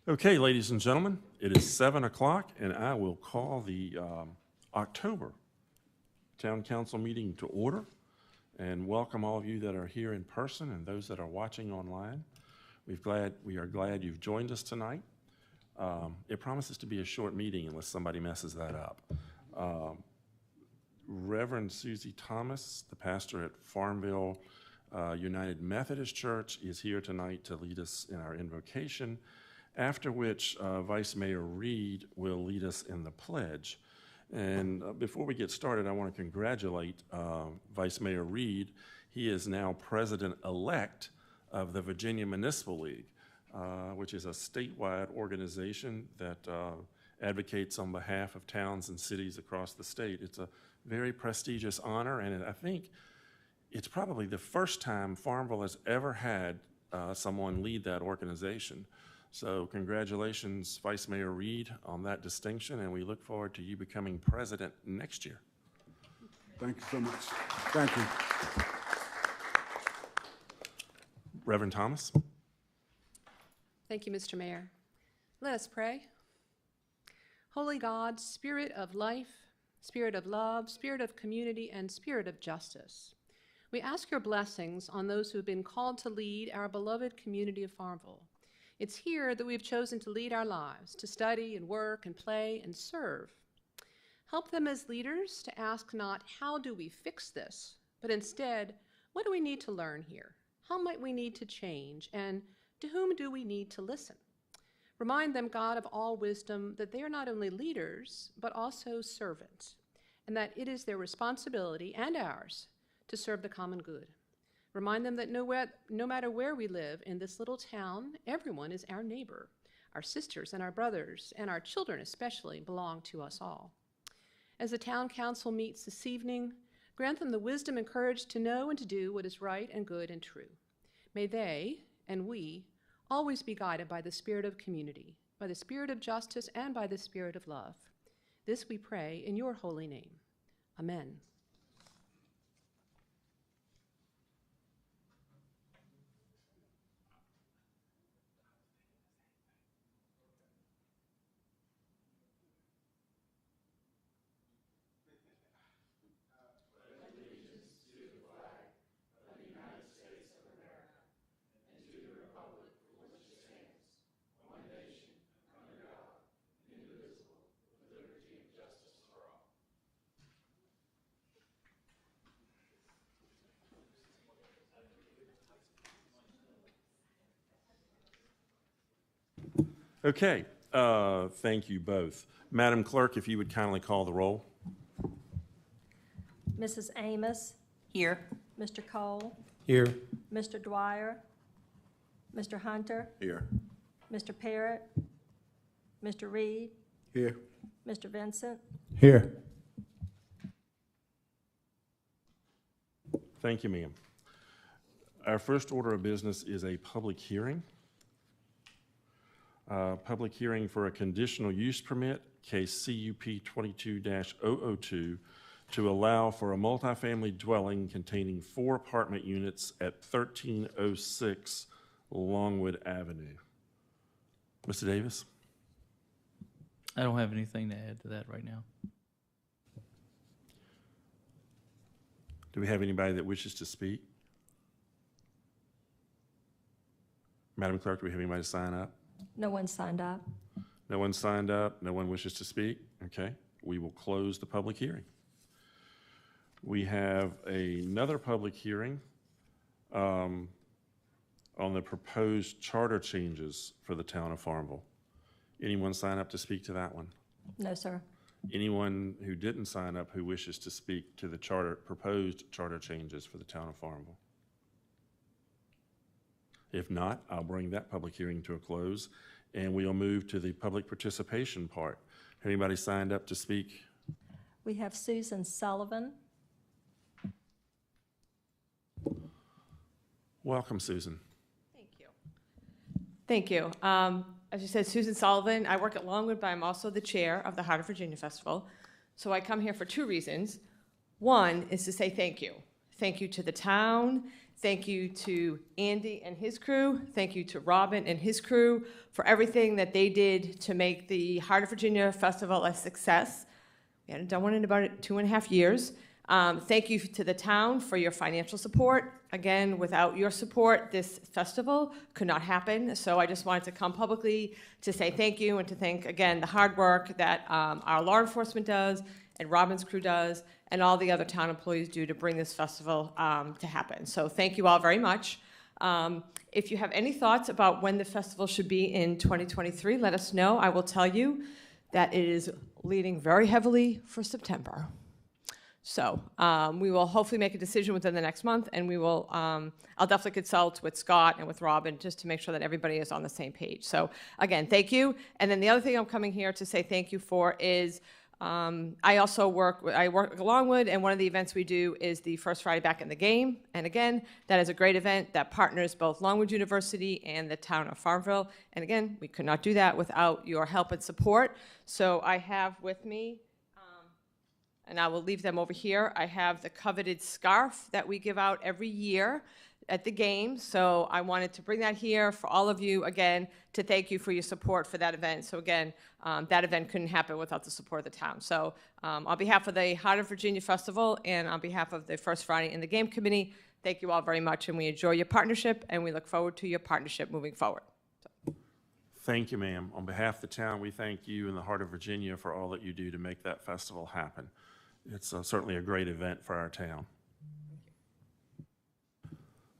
Okay, ladies and gentlemen, it is 7 o'clock, and I will call the October Town Council meeting to order and welcome all of you that are here in person and those that are watching online. We are glad you've joined us tonight. It promises to be a short meeting unless somebody messes that up. Reverend Susie Thomas, the pastor at Farmville United Methodist Church, is here tonight to lead us in our invocation, after which Vice Mayor Reed will lead us in the pledge. And before we get started, I want to congratulate Vice Mayor Reed. He is now president-elect of the Virginia Municipal League, which is a statewide organization that advocates on behalf of towns and cities across the state. It's a very prestigious honor, and I think it's probably the first time Farmville has ever had someone lead that organization. So congratulations, Vice Mayor Reed, on that distinction, and we look forward to you becoming president next year. Thank you so much. Thank you. Reverend Thomas. Thank you, Mr. Mayor. Let us pray. Holy God, Spirit of life, Spirit of love, Spirit of community, and Spirit of justice, we ask your blessings on those who have been called to lead our beloved community of Farmville. It's here that we've chosen to lead our lives, to study and work and play and serve. Help them as leaders to ask not, how do we fix this, but instead, what do we need to learn here? How might we need to change? And to whom do we need to listen? Remind them, God of all wisdom, that they are not only leaders, but also servants, and that it is their responsibility and ours to serve the common good. Remind them that no matter where we live in this little town, everyone is our neighbor. Our sisters and our brothers, and our children especially, belong to us all. As the town council meets this evening, grant them the wisdom and courage to know and to do what is right and good and true. May they, and we, always be guided by the spirit of community, by the spirit of justice, and by the spirit of love. This we pray in your holy name. Amen. Okay, thank you both. Madam Clerk, if you would kindly call the roll. Mrs. Amos. Here. Mr. Cole. Here. Mr. Dwyer. Mr. Hunter. Here. Mr. Parrott. Mr. Reed. Here. Mr. Vincent. Here. Thank you, ma'am. Our first order of business is a public hearing. Public hearing for a conditional use permit, case CUP 22-002, to allow for a multifamily dwelling containing 4 apartment units at 1306 Longwood Avenue. Mr. Davis? I don't have anything to add to that right now. Do we have anybody that wishes to speak? Madam Clerk, do we have anybody to sign up? No one signed up. No one signed up. No one wishes to speak. Okay, we will close the public hearing. We have another public hearing on the proposed charter changes for the town of Farmville. Anyone sign up to speak to that one? No, sir. Anyone who didn't sign up who wishes to speak to the proposed charter changes for the town of Farmville? If not, I'll bring that public hearing to a close, and we'll move to the public participation part. Anybody signed up to speak? We have Susan Sullivan. Welcome, Susan. Thank you. Thank you. As you said, Susan Sullivan. I work at Longwood, but I'm also the chair of the Heart of Virginia Festival. So I come here for 2 reasons. One is to say thank you. Thank you to the town. Thank you to Andy and his crew. Thank you to Robin and his crew for everything that they did to make the Heart of Virginia Festival a success. We hadn't done one in about 2.5 years. Thank you to the town for your financial support. Again, without your support, this festival could not happen. So I just wanted to come publicly to say thank you and to thank, again, the hard work that our law enforcement does and Robin's crew does and all the other town employees do to bring this festival to happen. So thank you all very much. If you have any thoughts about when the festival should be in 2023, let us know. I will tell you that it is leading very heavily for September. So we will hopefully make a decision within the next month, and we will, I'll definitely consult with Scott and with Robin just to make sure that everybody is on the same page. So again, thank you. And then the other thing I'm coming here to say thank you for is I also work at Longwood, and one of the events we do is the First Friday Back in the Game. And again, that is a great event that partners both Longwood University and the town of Farmville. And again, we could not do that without your help and support. So I have with me, and I will leave them over here. I have the coveted scarf that we give out every year at the game. So I wanted to bring that here for all of you, again, to thank you for your support for that event. So again, that event couldn't happen without the support of the town. So on behalf of the Heart of Virginia Festival and on behalf of the First Friday in the Game Committee, thank you all very much, and we enjoy your partnership, and we look forward to your partnership moving forward. Thank you, ma'am. On behalf of the town, we thank you and the Heart of Virginia for all that you do to make that festival happen. It's certainly a great event for our town.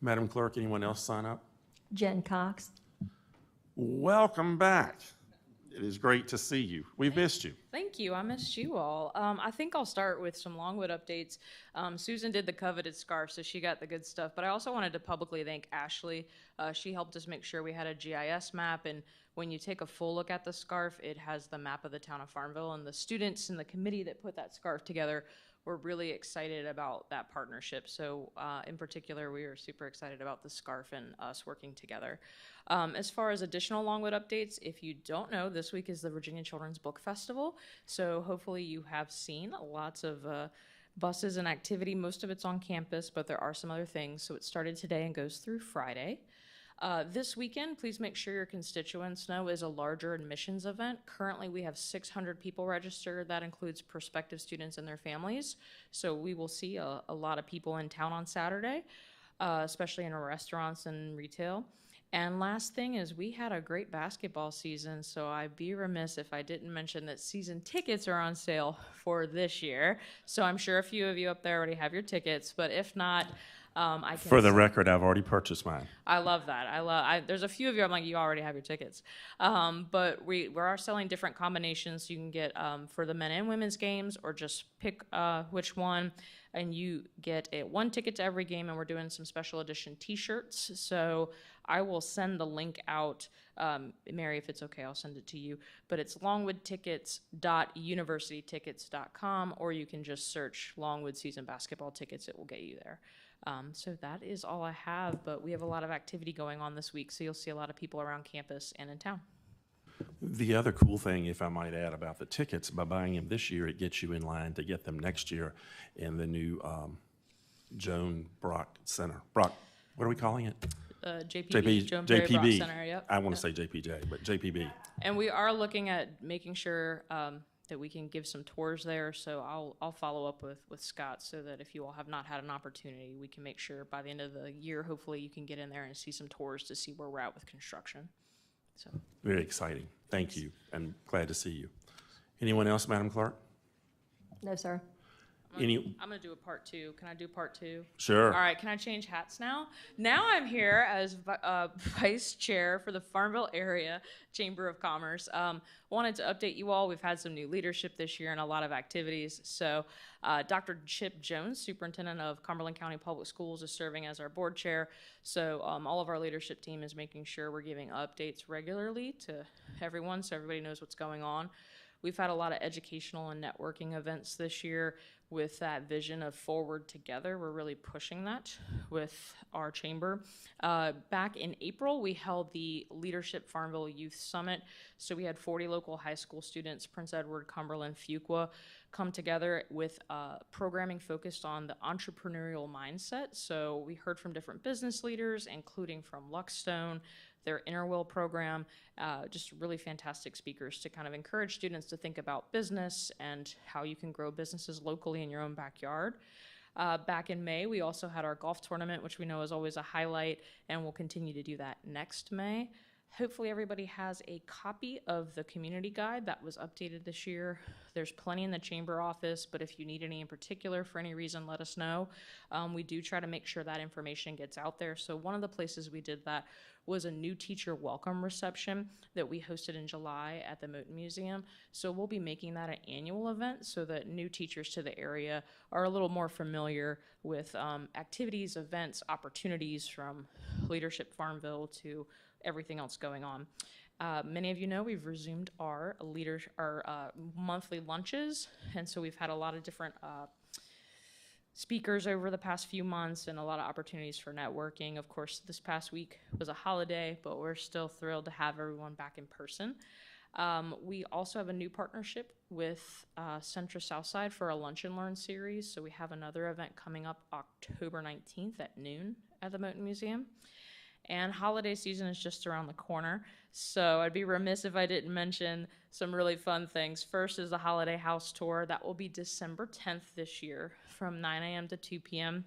Madam Clerk, anyone else sign up? Jen Cox. Welcome back. It is great to see you. We've missed you. Thank you. I missed you all. I think I'll start with some Longwood updates. Susan did the coveted scarf, so she got the good stuff. But I also wanted to publicly thank Ashley. She helped us make sure we had a GIS map. And when you take a full look at the scarf, it has the map of the town of Farmville. And the students and the committee that put that scarf together were really excited about that partnership. So in particular, we were super excited about the scarf and us working together. As far as additional Longwood updates, if you don't know, this week is the Virginia Children's Book Festival. So hopefully you have seen lots of buses and activity. Most of it's on campus, but there are some other things. So it started today and goes through Friday. This weekend, please make sure your constituents know, is a larger admissions event. Currently, we have 600 people registered. That includes prospective students and their families. So we will see a lot of people in town on Saturday, especially in restaurants and retail. And last thing is we had a great basketball season, so I'd be remiss if I didn't mention that season tickets are on sale for this year. So I'm sure a few of you up there already have your tickets, but if not, I can. For the record, I've already purchased mine. I love that. There's a few of you, I'm like, you already have your tickets. But we are selling different combinations. You can get for the men and women's games, or just pick which one, and you get one ticket to every game, and we're doing some special edition t-shirts. So I will send the link out. Mary, if it's okay, I'll send it to you. But it's longwoodtickets.universitytickets.com, or you can just search Longwood season basketball tickets. It will get you there. So that is all I have, but we have a lot of activity going on this week, so you'll see a lot of people around campus and in town. The other cool thing, if I might add, about the tickets, by buying them this year, it gets you in line to get them next year in the new Joan Brock Center. Brock, what are we calling it? JPB, Joan Perry Brock Center, yep. I want to say JPJ, but JPB. And we are looking at making sure that we can give some tours there, so I'll follow up with Scott so that if you all have not had an opportunity, we can make sure by the end of the year, hopefully you can get in there and see some tours to see where we're at with construction. So Very exciting. Thank you, and glad to see you. Anyone else, Madam Clerk? No, sir. I'm gonna do a part two. Can I do part two? Sure. All right, can I change hats now? Now I'm here as Vice Chair for the Farmville Area Chamber of Commerce. Wanted to update you all. We've had some new leadership this year and a lot of activities. So Dr. Chip Jones, Superintendent of Cumberland County Public Schools, is serving as our board chair. So all of our leadership team is making sure we're giving updates regularly to everyone so everybody knows what's going on. We've had a lot of educational and networking events this year with that vision of forward together. We're really pushing that with our chamber. Back in April, we held the Leadership Farmville Youth Summit. So we had 40 local high school students, Prince Edward, Cumberland, Fuqua, come together with programming focused on the entrepreneurial mindset. So we heard from different business leaders, including from Luckstone, their Inner Will program, just really fantastic speakers to kind of encourage students to think about business and how you can grow businesses locally in your own backyard. Back in May, we also had our golf tournament, which we know is always a highlight, and we'll continue to do that next May. Hopefully everybody has a copy of the community guide that was updated this year. There's plenty in the chamber office, but if you need any in particular for any reason, let us know. We do try to make sure that information gets out there. So one of the places we did that was a new teacher welcome reception that we hosted in July at the Moton Museum. So we'll be making that an annual event so that new teachers to the area are a little more familiar with activities, events, opportunities from Leadership Farmville to everything else going on. Many of you know we've resumed our monthly lunches, and so we've had a lot of different speakers over the past few months and a lot of opportunities for networking. Of course, this past week was a holiday, but we're still thrilled to have everyone back in person. We also have a new partnership with Centra Southside for a Lunch and Learn series, so we have another event coming up October 19th at noon at the Moton Museum. And holiday season is just around the corner, so I'd be remiss if I didn't mention some really fun things. First is the Holiday House Tour. That will be December 10th this year from 9 a.m. to 2 p.m.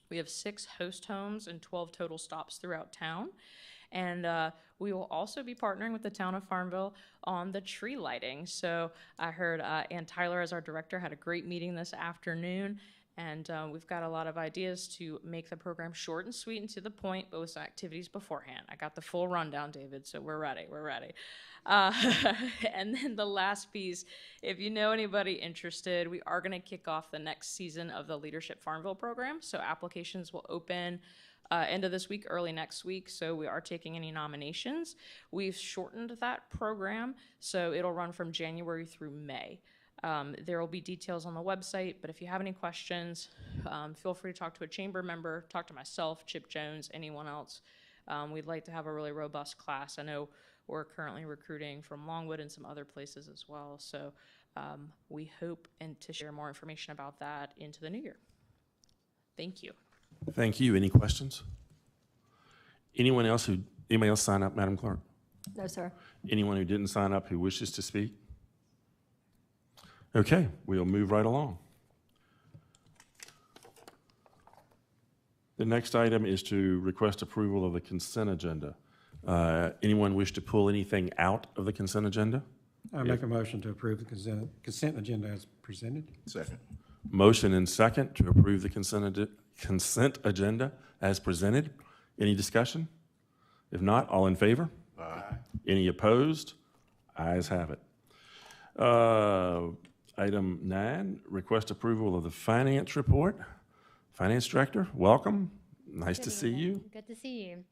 We have 6 host homes and 12 total stops throughout town. And we will also be partnering with the town of Farmville on the tree lighting. So I heard Ann Tyler, as our director, had a great meeting this afternoon. And we've got a lot of ideas to make the program short and sweet and to the point, but with some activities beforehand. I got the full rundown, David, so we're ready. And then the last piece, if you know anybody interested, we are going to kick off the next season of the Leadership Farmville program. So applications will open end of this week, early next week. So we are taking any nominations. We've shortened that program, so it'll run from January through May. There will be details on the website, but if you have any questions, feel free to talk to a chamber member, talk to myself, Chip Jones, anyone else. We'd like to have a really robust class. I know we're currently recruiting from Longwood and some other places as well, so we hope and to share more information about that into the new year. Thank you. Thank you. Any questions? Anybody else sign up, Madam Clerk? No, sir. Anyone who didn't sign up who wishes to speak? Okay, we'll move right along. The next item is to request approval of the consent agenda. Anyone wish to pull anything out of the consent agenda? I make a motion to approve the consent agenda as presented. Second. Motion and second to approve the consent agenda as presented. Any discussion? If not, all in favor? Aye. Any opposed? Ayes have it. Item 9, request approval of the finance report. Finance Director, welcome. Nice to see you. Good to see you.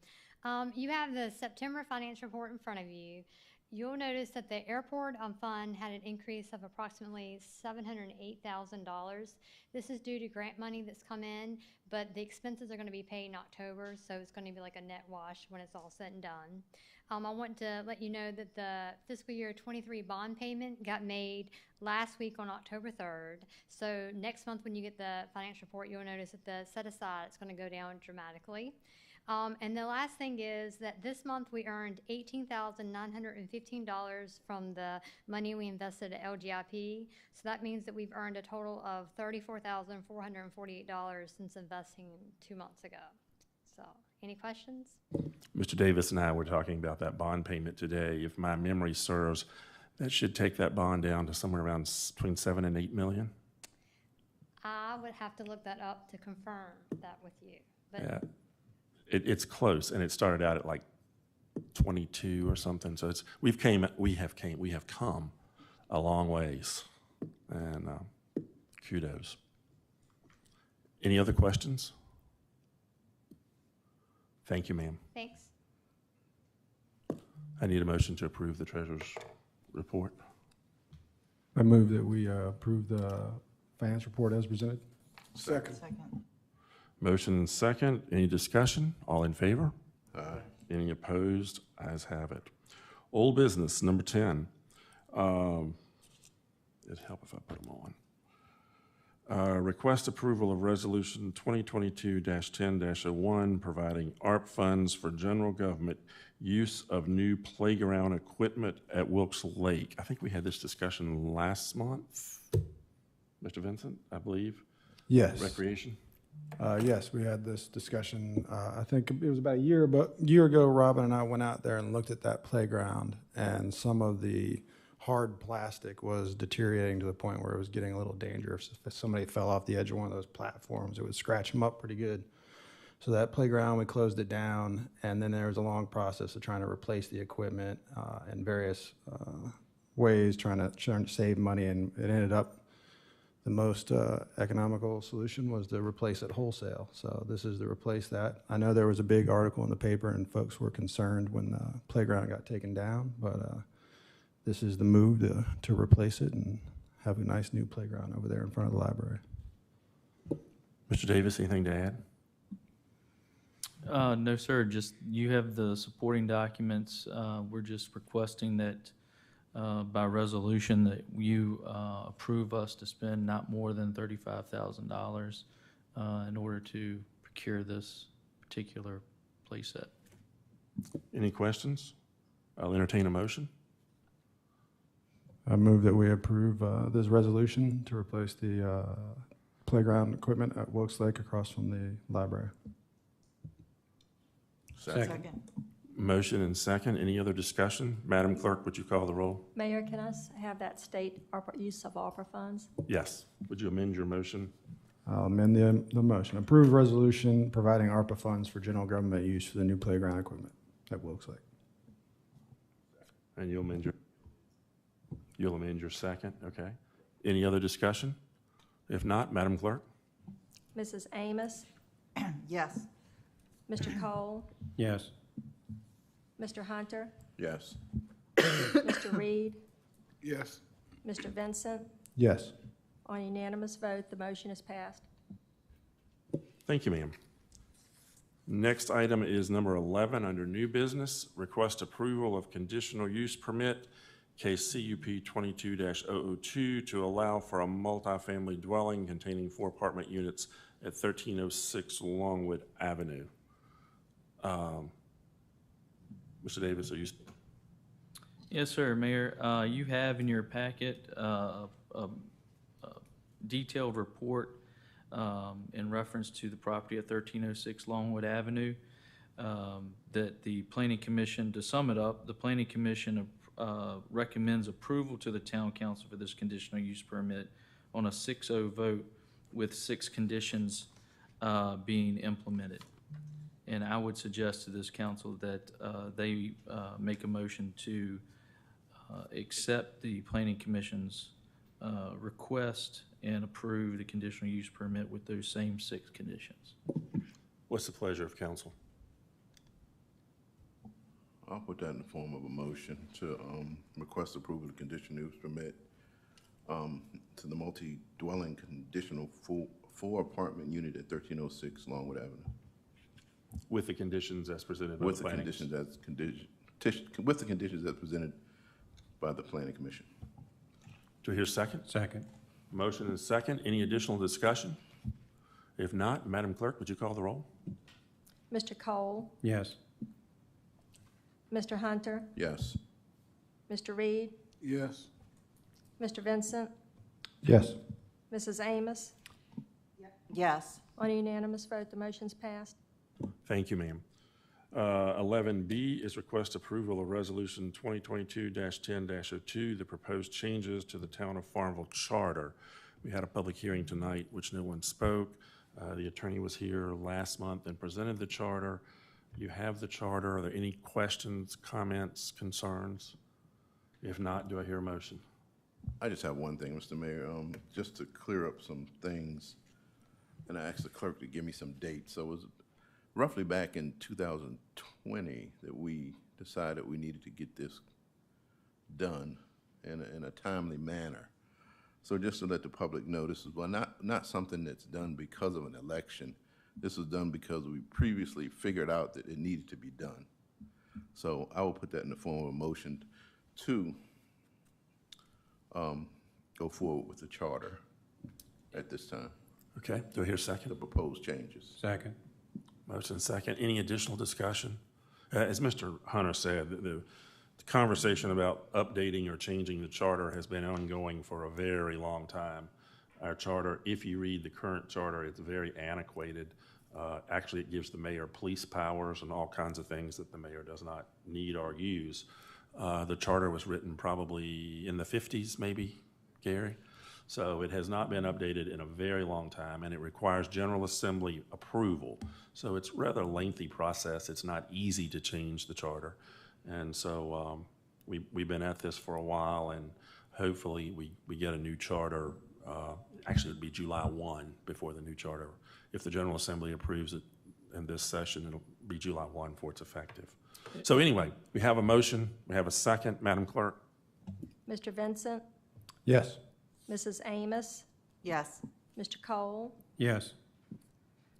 You have the September finance report in front of you. You'll notice that the airport fund had an increase of approximately $708,000. This is due to grant money that's come in, but the expenses are going to be paid in October, so it's going to be like a net wash when it's all said and done. I want to let you know that the fiscal year 23 bond payment got made last week on October 3rd. So next month when you get the financial report, you'll notice that the set aside is going to go down dramatically. And the last thing is that this month we earned $18,915 from the money we invested at LGIP. So that means that we've earned a total of $34,448 since investing 2 months ago. So, any questions? Mr. Davis and I were talking about that bond payment today. If my memory serves, that should take that bond down to somewhere around between 7 and 8 million. I would have to look that up to confirm that with you. But Yeah, it's close, and it started out at like 22 or something. So we have come a long ways, and kudos. Any other questions? Thank you, ma'am. thanks. I need a motion to approve the treasurer's report. I move that we approve the finance report as presented. Second. Motion and second. Any discussion? All in favor? Aye. Any opposed? Ayes have it. Old business, number 10. It'd help if I put them on. Request approval of Resolution 2022-10-01, providing ARP funds for general government use of new playground equipment at Wilkes Lake. I think we had this discussion last month. Mr. Vincent, I believe, Yes. Recreation. Yes, we had this discussion. I think it was about a year ago. Robin and I went out there and looked at that playground, and some of the hard plastic was deteriorating to the point where it was getting a little dangerous. If somebody fell off the edge of one of those platforms, it would scratch them up pretty good. So that playground, we closed it down, and then there was a long process of trying to replace the equipment in various ways, trying to save money, and it ended up the most economical solution was to replace it wholesale. So this is to replace that. I know there was a big article in the paper, and folks were concerned when the playground got taken down, but this is the move to replace it and have a nice new playground over there in front of the library. Mr. Davis, anything to add? No, sir. Just, you have the supporting documents. We're just requesting that by resolution that you approve us to spend not more than $35,000 in order to procure this particular playset. Any questions? I'll entertain a motion. I move that we approve this resolution to replace the playground equipment at Wilkes Lake across from the library. Second. Motion and second. Any other discussion? Madam Clerk, would you call the roll? Mayor, can I have that state use of ARPA funds? Yes. Would you amend your motion? I'll amend the motion. Approve resolution providing ARPA funds for general government use for the new playground equipment at Wilkes Lake. And you'll amend your second, okay. Any other discussion? If not, Madam Clerk? Mrs. Amos? Yes. Mr. Cole? Yes. Mr. Hunter? Yes. Mr. Reed? Yes. Mr. Vincent? Yes. On unanimous vote, the motion is passed. Thank you, ma'am. Next item is number 11 under new business. Request approval of conditional use permit, case CUP 22-002, to allow for a multifamily dwelling containing 4 apartment units at 1306 Longwood Avenue. Mr. Davis, are you? Yes, sir, Mayor. You have in your packet a detailed report in reference to the property at 1306 Longwood Avenue that the Planning Commission, to sum it up, the Planning Commission recommends approval to the Town Council for this conditional use permit on a 6-0 vote with 6 conditions being implemented. And I would suggest to this council that they make a motion to accept the Planning Commission's request and approve the conditional use permit with those same 6 conditions. What's the pleasure of council? I'll put that in the form of a motion to request approval of conditional use permit to the multi-dwelling conditional 4 apartment unit at 1306 Longwood Avenue. With the conditions as presented by With the the planning. conditions as presented by the Planning Commission. Do I hear a second? Second. Motion and second. Any additional discussion? If not, Madam Clerk, would you call the roll? Mr. Cole? Yes. Mr. Hunter? Yes. Mr. Reed? Yes. Mr. Vincent? Yes. Mrs. Amos? Yes. On a unanimous vote, the motion's passed. Thank you, ma'am. 11B is request approval of Resolution 2022-10-02, the proposed changes to the Town of Farmville Charter. We had a public hearing tonight, which no one spoke. The attorney was here last month and presented the charter. You have the charter. Are there any questions, comments, concerns? If not, do I hear a motion? I just have one thing, Mr. Mayor, just to clear up some things, and I asked the clerk to give me some dates. So it was roughly back in 2020 that we decided we needed to get this done in a timely manner. So just to let the public know, this is, well, not something that's done because of an election. This was done because we previously figured out that it needed to be done. So I will put that in the form of a motion to go forward with the charter at this time, Okay, do I hear a the second? proposed changes. Second. Motion second. Any additional discussion? As Mr. Hunter said, the conversation about updating or changing the charter has been ongoing for a very long time. Our charter, if you read the current charter, it's very antiquated. Actually, it gives the mayor police powers and all kinds of things that the mayor does not need or use. The charter was written probably in the 50s, maybe, Gary? So it has not been updated in a very long time, and it requires General Assembly approval. So it's a rather lengthy process. It's not easy to change the charter. And so we've been at this for a while, and hopefully we get a new charter. Actually, it'd be July 1 before the new charter. If the General Assembly approves it in this session, it'll be July 1 before it's effective. So anyway, we have a motion. We have a second. Madam Clerk? Mr. Vincent, Yes. Mrs. Amos, Yes. Mr. Cole, Yes.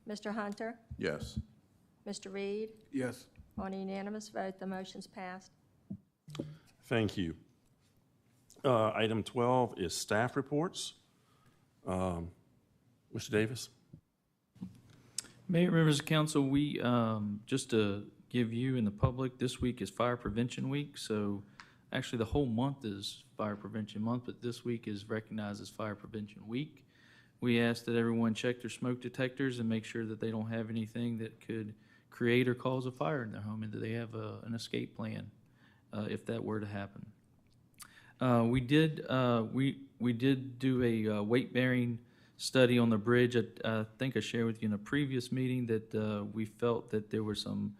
Mr. Hunter, Yes. Mr. Reed. Yes. On a unanimous vote, the motion's passed. Thank you. Item 12 is staff reports. Mr. Davis? Mayor, members of council, we, just to give you and the public, this week is Fire Prevention Week. So actually, the whole month is Fire Prevention Month, but this week is recognized as Fire Prevention Week. We ask that everyone check their smoke detectors and make sure that they don't have anything that could create or cause a fire in their home, and that they have an escape plan if that were to happen. We did do a weight-bearing study on the bridge. I think I shared with you in a previous meeting that we felt that there were some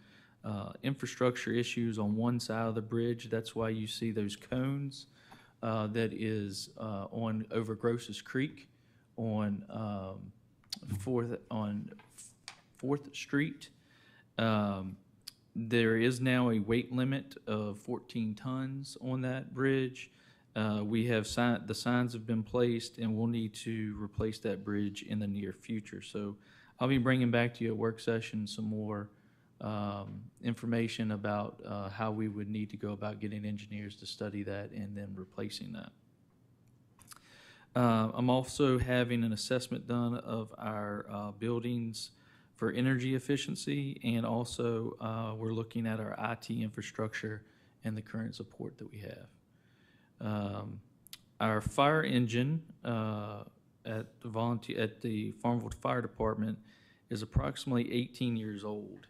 infrastructure issues on one side of the bridge. That's why you see those cones that is on over Grosses Creek on Fourth Street. There is now a weight limit of 14 tons on that bridge. We have the signs have been placed, and we'll need to replace that bridge in the near future. So I'll be bringing back to you at work session some more information about how we would need to go about getting engineers to study that and then replacing that. I'm also having an assessment done of our buildings for energy efficiency, and also we're looking at our IT infrastructure and the current support that we have. Our fire engine at the Farmville Fire Department is approximately 18 years old.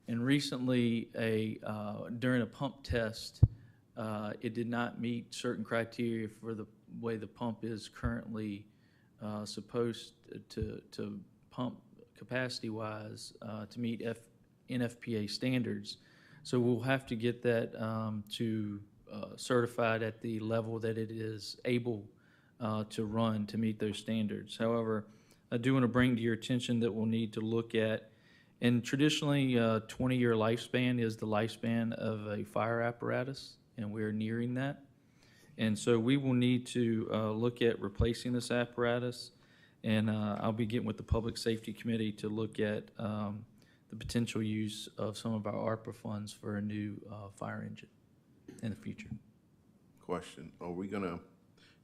And recently, during a pump test, it did not meet certain criteria for the way the pump is currently supposed to pump capacity-wise to meet NFPA standards. So we'll have to get that certified at the level that it is able to run to meet those standards. However, I do want to bring to your attention that we'll need to look at, and traditionally 20-year lifespan is the lifespan of a fire apparatus, and we're nearing that. And so we will need to look at replacing this apparatus, and I'll be getting with the Public Safety Committee to look at the potential use of some of our ARPA funds for a new fire engine in the future. Question, you're gonna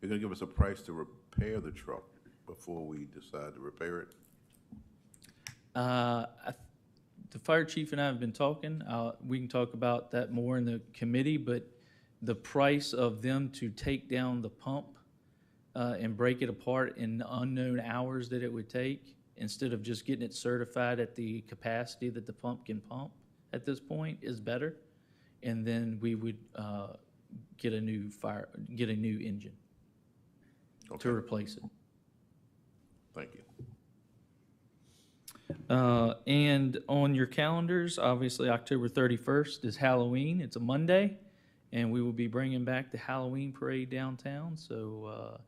give us a price to repair the truck before we decide to repair it? The fire chief and I have been talking. We can talk about that more in the committee, but the price of them to take down the pump and break it apart in the unknown hours that it would take, instead of just getting it certified at the capacity that the pump can pump at this point, is better. And then we would get a new engine to replace it. Thank you. And on your calendars, obviously October 31st is Halloween. It's a Monday, and we will be bringing back the Halloween parade downtown. So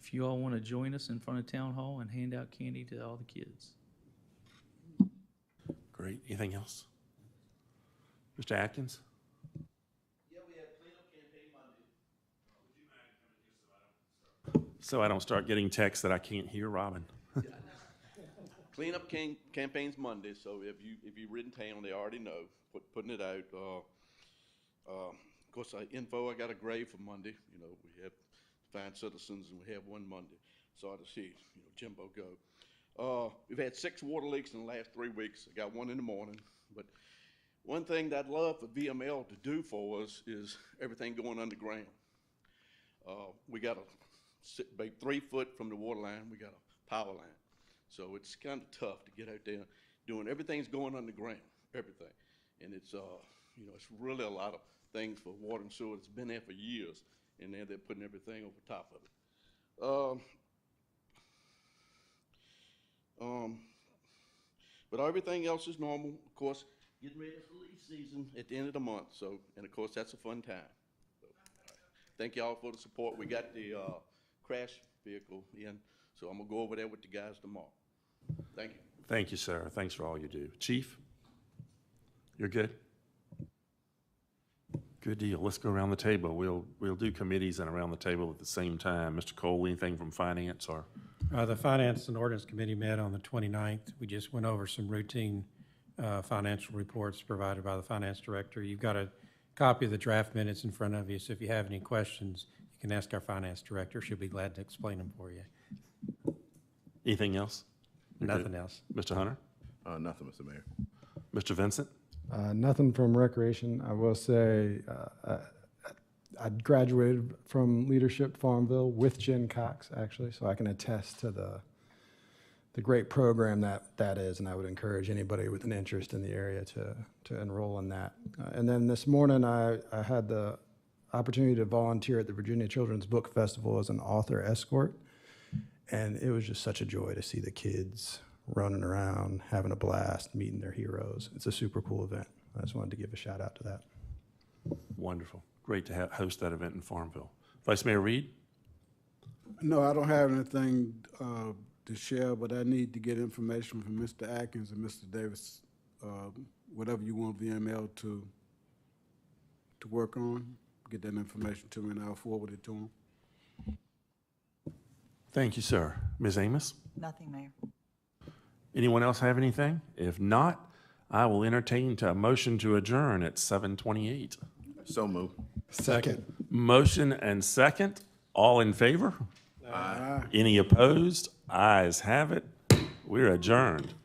if you all want to join us in front of Town Hall and hand out candy to all the kids. Great. Anything else? Mr. Atkins? So I don't start getting texts that I can't hear, Robin. Cleanup campaign's Monday, so if you've ridden town, they already know, putting it out. Of course, info, I got a grave for Monday. You know, we have fine citizens and we have one Monday. Sorry to see, Jimbo go. We've had 6 water leaks in the last 3 weeks. I got one in the morning, but one thing that I'd love for VML to do for us is everything going underground. We got about 3 foot from the water line, we got a power line. So it's kind of tough to get out there doing, everything's going underground, everything. And it's, it's really a lot of things for water and sewer. It's been there for years, and now they're putting everything over top of it. But everything else is normal. Of course, getting ready for leaf season at the end of the month. So, and of course, that's a fun time. So, thank y'all for the support. We got the crash vehicle in, so I'm gonna go over there with the guys tomorrow. Thank you. Thank you, sir. Thanks for all you do. Chief, you're good? Good deal. Let's go around the table. We'll do committees and around the table at the same time. Mr. Cole, anything from finance or? The Finance and Ordinance Committee met on the 29th. We just went over some routine financial reports provided by the finance director. You've got a copy of the draft minutes in front of you, so if you have any questions, you can ask our finance director. She'll be glad to explain them for you. Anything else? Nothing else. Mr. Hunter? Nothing, Mr. Mayor. Mr. Vincent? Nothing from Recreation. I will say I graduated from Leadership Farmville with Jen Cox, actually, so I can attest to the great program that is, and I would encourage anybody with an interest in the area to enroll in that. And then this morning, I had the opportunity to volunteer at the Virginia Children's Book Festival as an author escort, and it was just such a joy to see the kids running around, having a blast, meeting their heroes. It's a super cool event. I just wanted to give a shout out to that. Wonderful. Great to host that event in Farmville. Vice Mayor Reed? No, I don't have anything to share, but I need to get information from Mr. Atkins and Mr. Davis, whatever you want VML to work on. Get that information to me and I'll forward it to him. Thank you, sir. Ms. Amos? Nothing, Mayor. Anyone else have anything? If not, I will entertain a motion to adjourn at 7:28. So move. Second. Motion and second. All in favor? Aye. Any opposed? Ayes have it. We're adjourned.